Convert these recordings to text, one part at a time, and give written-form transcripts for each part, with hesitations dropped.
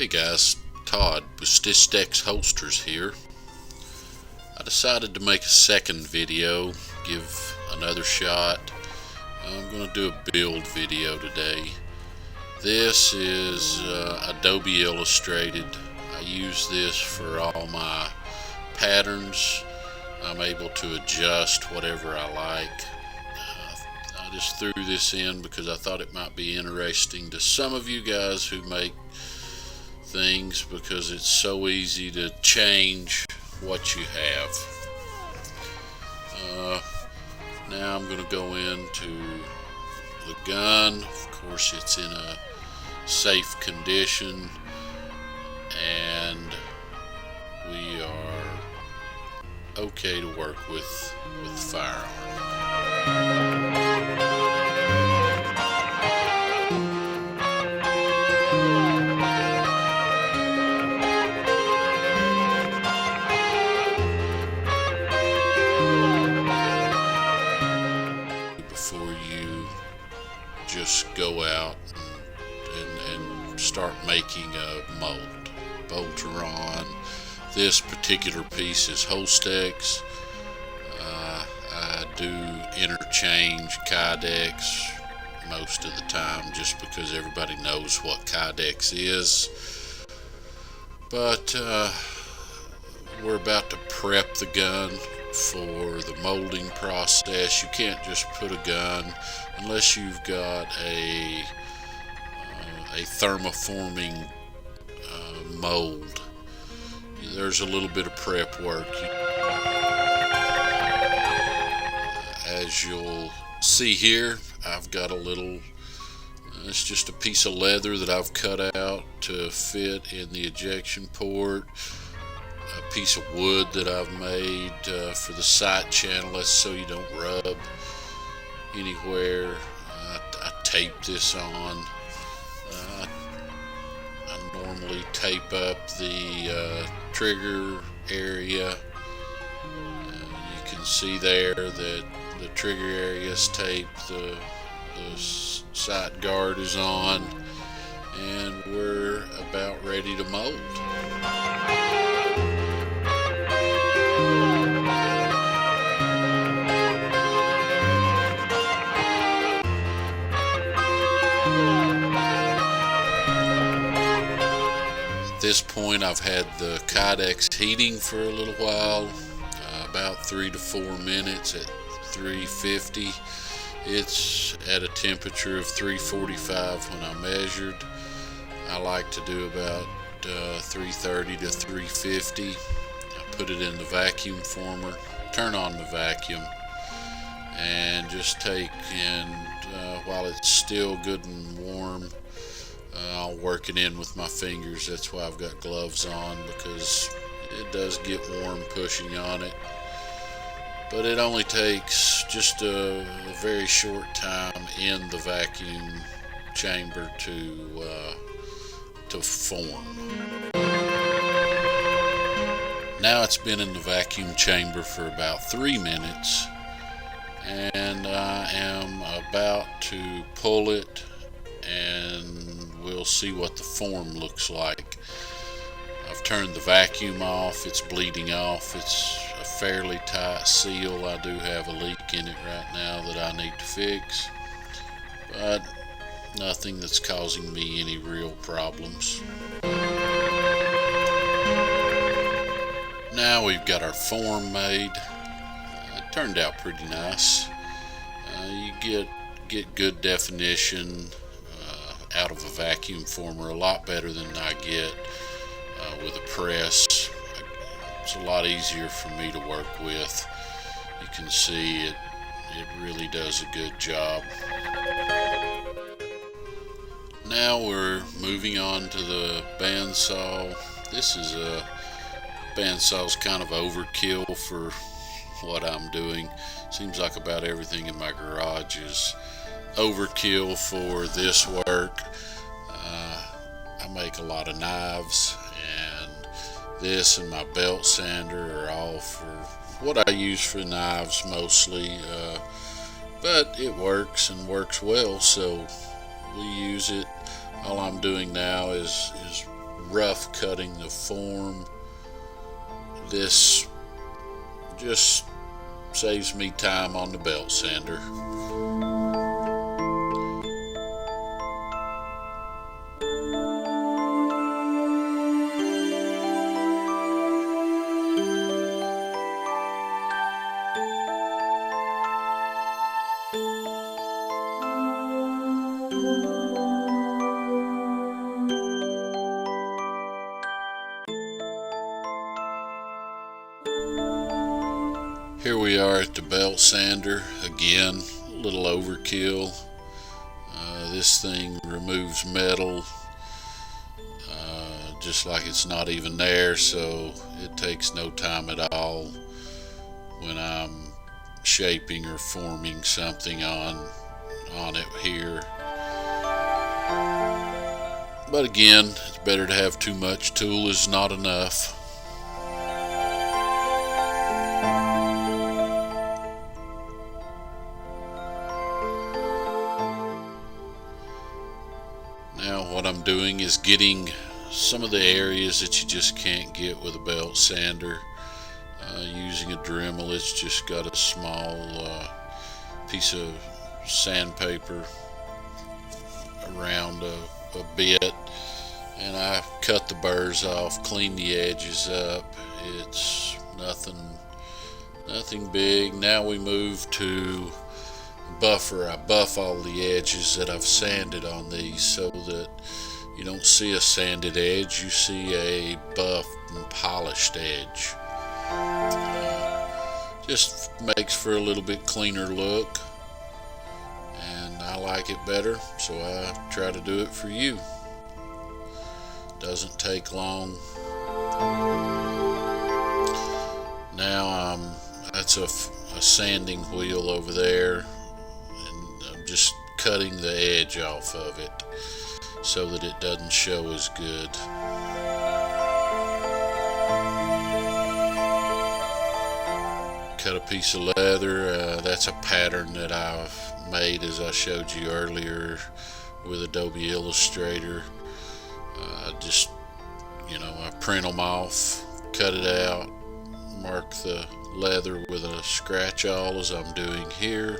Hey guys, Todd with Stitch Dex Holsters here. I decided to make a second video, give another shot. I'm going to do a build video today. This is Adobe Illustrated. I use this for all my patterns. I'm able to adjust whatever I like. I just threw this in because I thought it might be interesting to some of you guys who make things, because it's so easy to change what you have. Now I'm going to go into the gun. Of course, it's in a safe condition, and we are okay to work with the firearm. Before you just go out and start making a mold. Bolts are on. This particular piece is Holstex. I do interchange Kydex most of the time just because everybody knows what Kydex is. But we're about to prep the gun for the molding process. You can't just put a gun unless you've got a thermoforming mold. There's a little bit of prep work. As you'll see here, I've got a little, it's just a piece of leather that I've cut out to fit in the ejection port. A piece of wood that I've made for the sight channel, that's so you don't rub anywhere. I tape this on. I normally tape up the trigger area. You can see there that the trigger area is taped, the sight guard is on, and we're about ready to mold. At this point, I've had the Kydex heating for a little while, about 3 to 4 minutes at 350. It's at a temperature of 345 when I measured. I like to do about 330 to 350. I put it in the vacuum former, turn on the vacuum, and just take, and while it's still good and warm, I'll work it in with my fingers. That's why I've got gloves on, because it does get warm pushing on it. But it only takes just a very short time in the vacuum chamber to form. Now it's been in the vacuum chamber for about 3 minutes, and I am about to pull it, and we'll see what the form looks like. I've turned the vacuum off. It's bleeding off. It's a fairly tight seal. I do have a leak in it right now that I need to fix, but nothing that's causing me any real problems. Now we've got our form made. It turned out pretty nice. You get good definition out of a vacuum former, a lot better than I get with a press. It's a lot easier for me to work with. You can see it really does a good job. Now we're moving on to the bandsaw. This is a bandsaw's kind of overkill for what I'm doing. Seems like about everything in my garage is overkill for this work. I make a lot of knives, and this and my belt sander are all for what I use for knives mostly, but it works and works well, so we use it. All I'm doing now is rough cutting the form. This just saves me time on the belt sander. Here we are at the belt sander. Again, a little overkill. This thing removes metal just like it's not even there, so it takes no time at all when I'm shaping or forming something on it here. But again, it's better to have too much tool is not enough. Now what I'm doing is getting some of the areas that you just can't get with a belt sander. Using a Dremel, it's just got a small piece of sandpaper around a bit, and I cut the burrs off, clean the edges up. It's nothing big. Now we move to buffer. I buff all the edges that I've sanded on these so that you don't see a sanded edge, you see a buffed and polished edge. Just makes for a little bit cleaner look, and I like it better, so I try to do it for you. Doesn't take long. Now that's a sanding wheel over there, and I'm just cutting the edge off of it so that it doesn't show as good. Cut a piece of leather. That's a pattern that I've made, as I showed you earlier, with Adobe Illustrator. Just, I print them off, cut it out, mark the leather with a scratch awl as I'm doing here.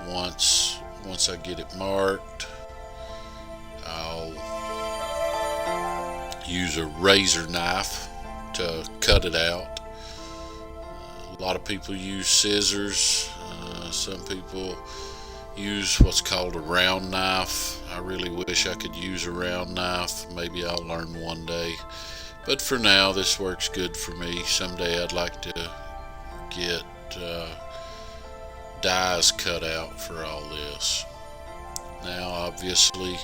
Once I get it marked, I'll use a razor knife to cut it out. A lot of people use scissors. Some people use what's called a round knife. I really wish I could use a round knife. Maybe I'll learn one day. But for now, this works good for me. Someday I'd like to get dies cut out for all this. Now, obviously,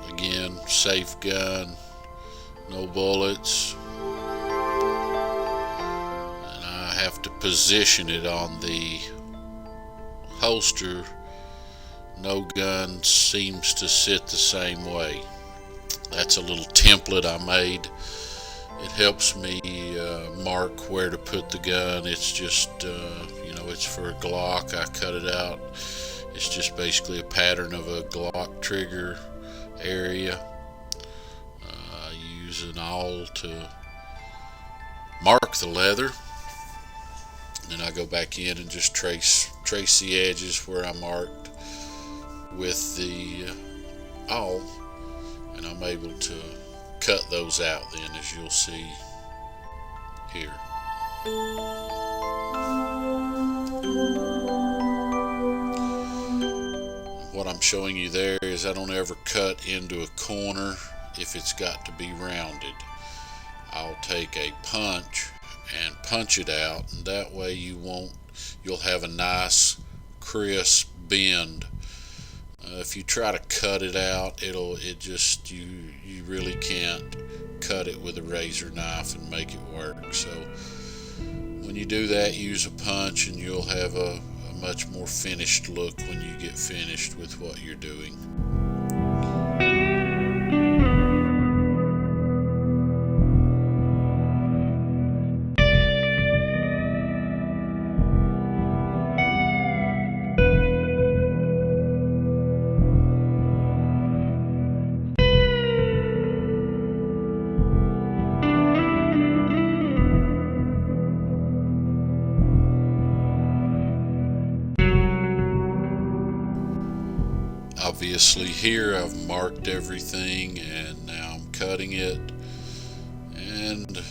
again, safe gun, no bullets. Have to position it on the holster. No gun seems to sit the same way. That's a little template I made. It helps me mark where to put the gun. It's just it's for a Glock. I cut it out. It's just basically a pattern of a Glock trigger area. I use an awl to mark the leather. Then I go back in and just trace the edges where I marked with the awl, and I'm able to cut those out then, as you'll see here. What I'm showing you there is I don't ever cut into a corner if it's got to be rounded. I'll take a punch and punch it out, and that way you'll have a nice crisp bend. If you try to cut it out, you really can't cut it with a razor knife and make it work. So when you do that, use a punch, and you'll have a much more finished look when you get finished with what you're doing. Obviously here I've marked everything, and now I'm cutting it, and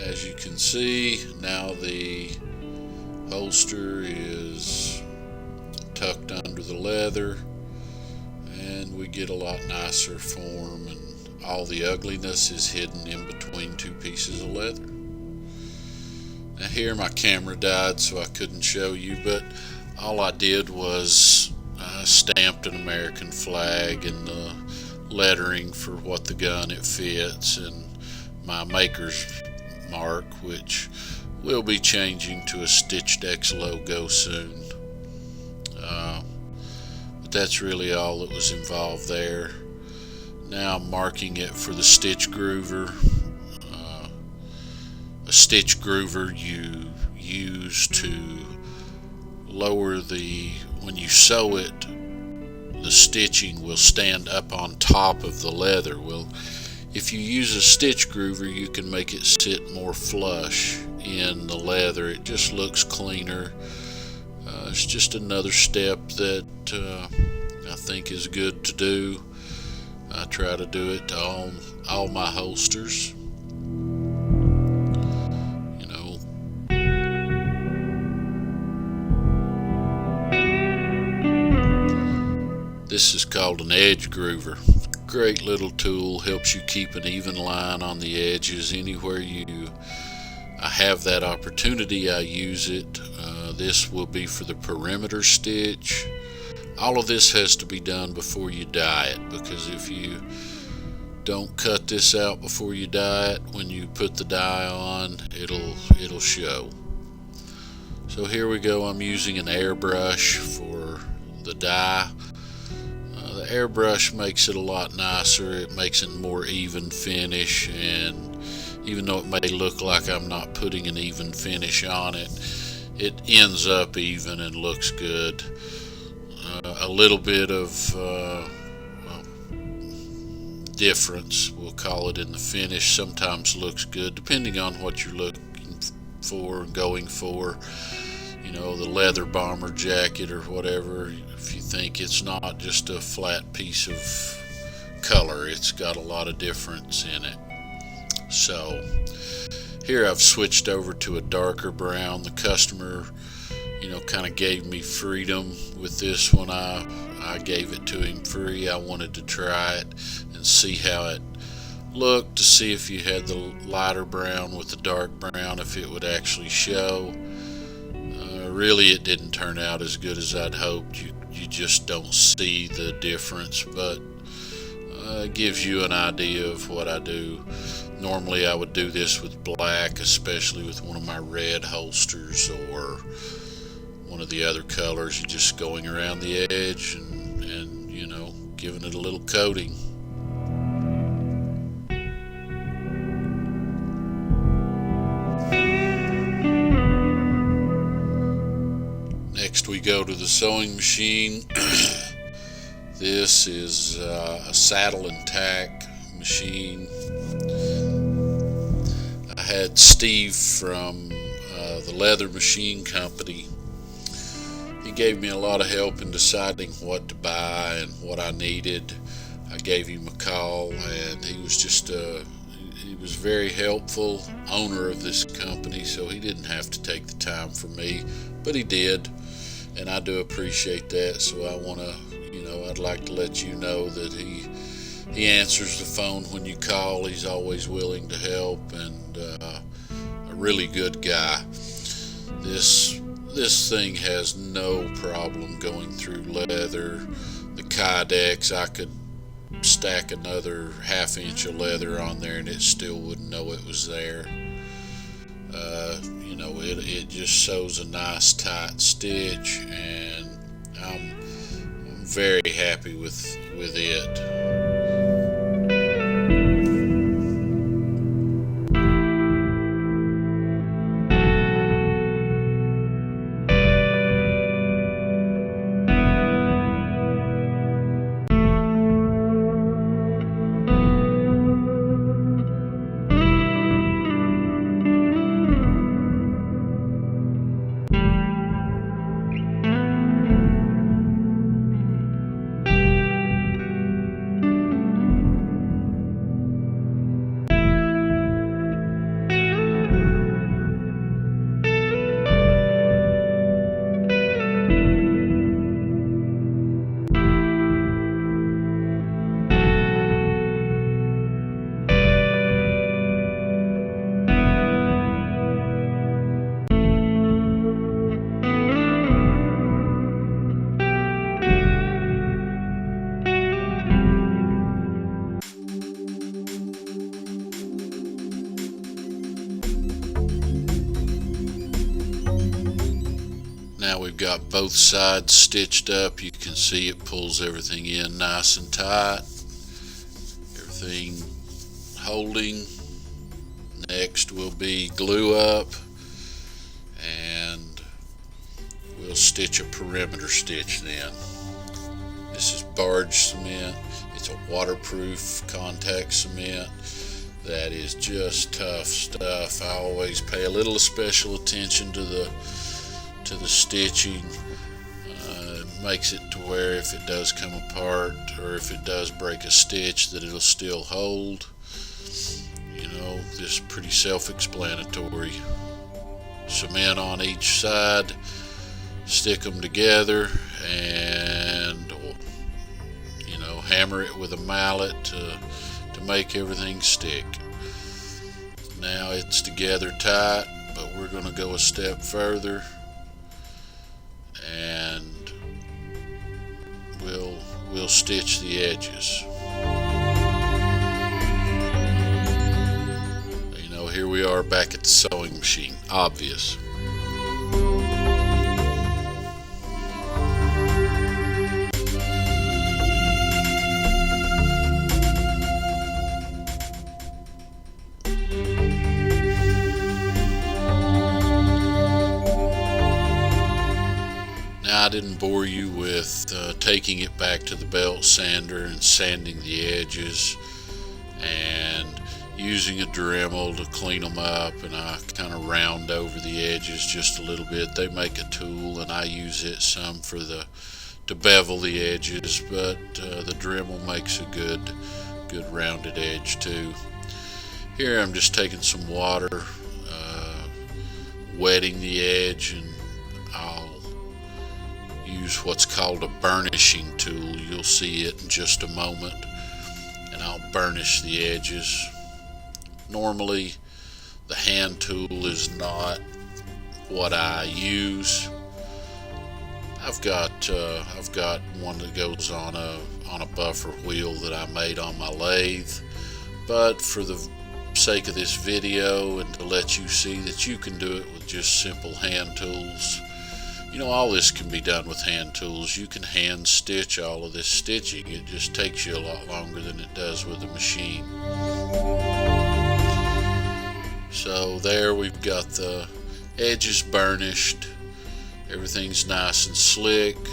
as you can see, now the holster is tucked under the leather, and we get a lot nicer form, and all the ugliness is hidden in between two pieces of leather. Now here my camera died, so I couldn't show you, but all I did was stamped an American flag and the lettering for what the gun it fits, and my maker's mark, which will be changing to a Stitch Dex logo soon. But that's really all that was involved there. Now I'm marking it for the stitch groover. A stitch groover you use to lower when you sew it, the stitching will stand up on top of the leather. Well, if you use a stitch groover, you can make it sit more flush in the leather. It just looks cleaner. It's just another step that I think is good to do. I try to do it to all my holsters. This is called an edge groover. Great little tool, helps you keep an even line on the edges. Anywhere I have that opportunity, I use it. This will be for the perimeter stitch. All of this has to be done before you dye it, because if you don't cut this out before you dye it, when you put the dye on, it'll show. So here we go. I'm using an airbrush for the dye. The airbrush makes it a lot nicer. It makes it more even finish, and even though it may look like I'm not putting an even finish on it, it ends up even and looks good. A little bit of difference, we'll call it, in the finish sometimes looks good, depending on what you're looking for and going for. The leather bomber jacket or whatever, if you think it's not just a flat piece of color, it's got a lot of difference in it. So here I've switched over to a darker brown. The customer kind of gave me freedom with this one. I gave it to him free. I wanted to try it and see how it looked, to see if you had the lighter brown with the dark brown, if it would actually show. Really, it didn't turn out as good as I'd hoped. You just don't see the difference, but it gives you an idea of what I do. Normally I would do this with black, especially with one of my red holsters or one of the other colors. You're just going around the edge and giving it a little coating. Next we go to the sewing machine. This is a saddle and tack machine. I had Steve from the leather machine company. He gave me a lot of help in deciding what to buy and what I needed. I gave him a call, and he was very helpful, owner of this company, so he didn't have to take the time for me, but he did, and I do appreciate that. So I'd like to let you know that he answers the phone when you call. He's always willing to help, and a really good guy. This thing has no problem going through leather. The Kydex, I could stack another ½ inch of leather on there and it still wouldn't know it was there. It just sews a nice tight stitch, and I'm very happy with it. got both sides stitched up. You can see it pulls everything in nice and tight. Everything holding. Next will be glue up, and we'll stitch a perimeter stitch then. This is barge cement. It's a waterproof contact cement that is just tough stuff. I always pay a little special attention to the stitching. It makes it to where if it does come apart or if it does break a stitch, that it'll still hold. You know, just pretty self-explanatory. Cement on each side, stick them together, and you know, hammer it with a mallet to make everything stick. Now it's together tight, but we're going to go a step further, and we'll stitch the edges. You know, here we are back at the sewing machine. Obvious. I didn't bore you with taking it back to the belt sander and sanding the edges and using a Dremel to clean them up, and I kind of round over the edges just a little bit. They make a tool and I use it some to bevel the edges, but the Dremel makes a good rounded edge too. Here I'm just taking some water, wetting the edge, and I'll use what's called a burnishing tool. You'll see it in just a moment, and I'll burnish the edges. Normally the hand tool is not what I use. I've got one that goes on a buffer wheel that I made on my lathe, but for the sake of this video and to let you see that you can do it with just simple hand tools. You know, all this can be done with hand tools. You can hand stitch all of this stitching. It just takes you a lot longer than it does with a machine. So there we've got the edges burnished. Everything's nice and slick.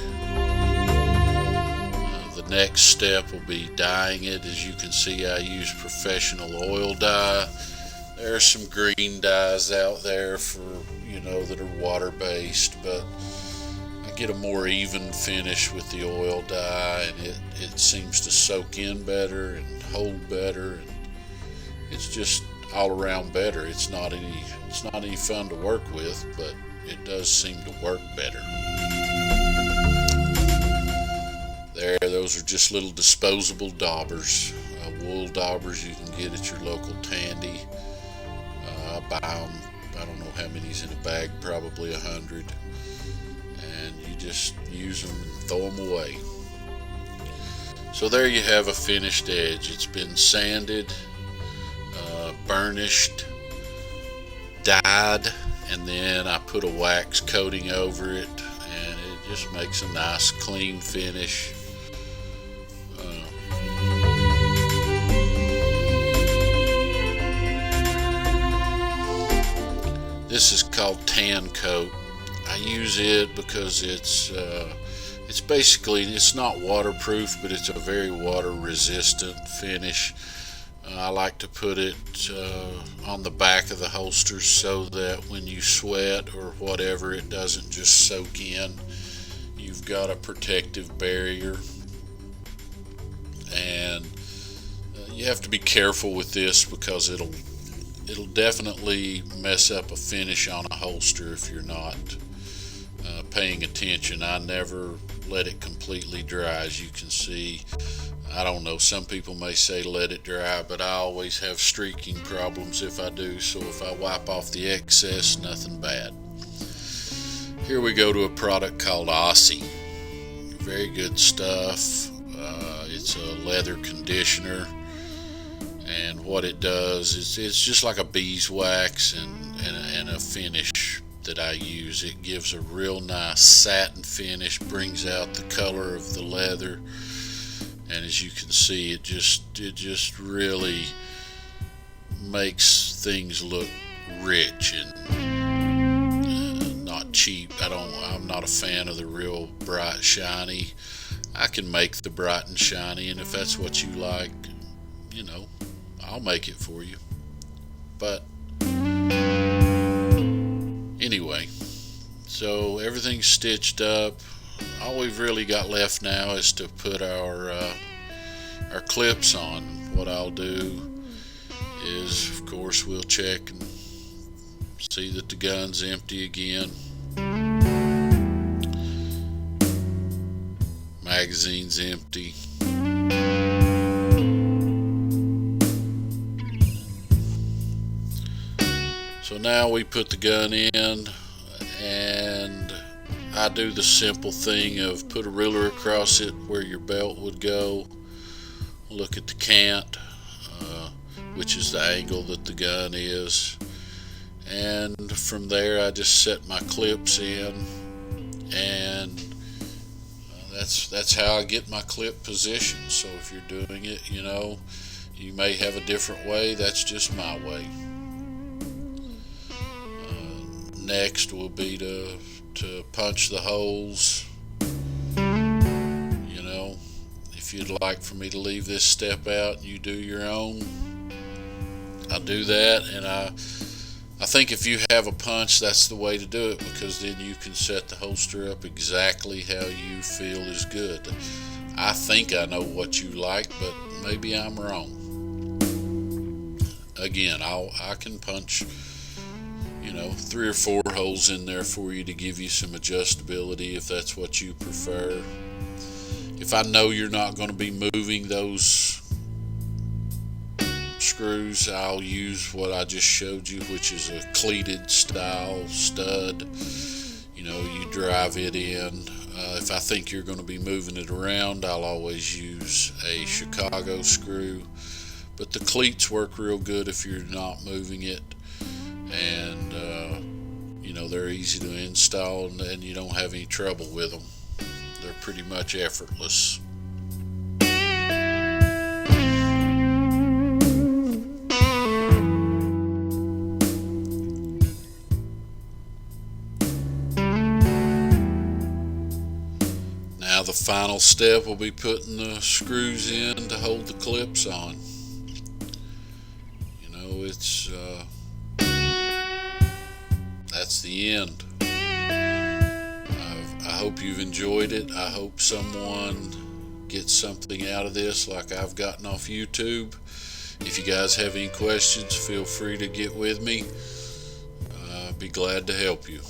The next step will be dyeing it. As you can see, I use professional oil dye. There are some green dyes out there for, you know, that are water-based, but I get a more even finish with the oil dye, and it seems to soak in better and hold better, and it's just all around better. It's not any fun to work with, but it does seem to work better. There, those are just little disposable daubers, wool daubers you can get at your local Tandy. I buy them, I don't know how many's in a bag, probably 100, and you just use them and throw them away. So there you have a finished edge. It's been sanded, burnished, dyed, and then I put a wax coating over it, and it just makes a nice clean finish. This is called tan coat. I use it because it's basically, it's not waterproof, but it's a very water resistant finish. I like to put it on the back of the holsters so that when you sweat or whatever, it doesn't just soak in. You've got a protective barrier, and you have to be careful with this because it'll definitely mess up a finish on a holster if you're not paying attention. I never let it completely dry. As you can see, I don't know, some people may say let it dry, but I always have streaking problems if I do, so if I wipe off the excess, nothing bad. Here we go to a product called Aussie. Very good stuff. It's a leather conditioner, and what it does is it's just like a beeswax and a finish that I use. It gives a real nice satin finish, brings out the color of the leather, and as you can see, it just really makes things look rich and not cheap. I'm not a fan of the real bright shiny. I can make the bright and shiny, and if that's what you like, you know, I'll make it for you. But anyway, so everything's stitched up. All we've really got left now is to put our clips on. What I'll do is, of course, we'll check and see that the gun's empty again. Magazine's empty. So now we put the gun in, and I do the simple thing of put a ruler across it where your belt would go. Look at the cant, which is the angle that the gun is, and from there I just set my clips in, and that's how I get my clip position. So if you're doing it, you know, you may have a different way. That's just my way. Next will be to punch the holes. You know, if you'd like for me to leave this step out and you do your own, I'll do that. And I think if you have a punch, that's the way to do it, because then you can set the holster up exactly how you feel is good. I think I know what you like, but maybe I'm wrong. Again, I can punch, you know, 3 or 4 holes in there for you to give you some adjustability if that's what you prefer. If I know you're not going to be moving those screws, I'll use what I just showed you, which is a cleated style stud. You know, you drive it in. If I think you're going to be moving it around, I'll always use a Chicago screw. But the cleats work real good if you're not moving it. And you know, they're easy to install, and you don't have any trouble with them. They're pretty much effortless. Now the final step will be putting the screws in to hold the clips on. You know, it's that's the end. I hope you've enjoyed it. I hope someone gets something out of this like I've gotten off YouTube. If you guys have any questions, feel free to get with me. Be glad to help you.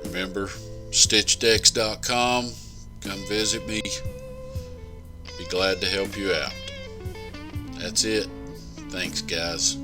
Remember, StitchDex.com. Come visit me. Be glad to help you out. That's it. Thanks, guys.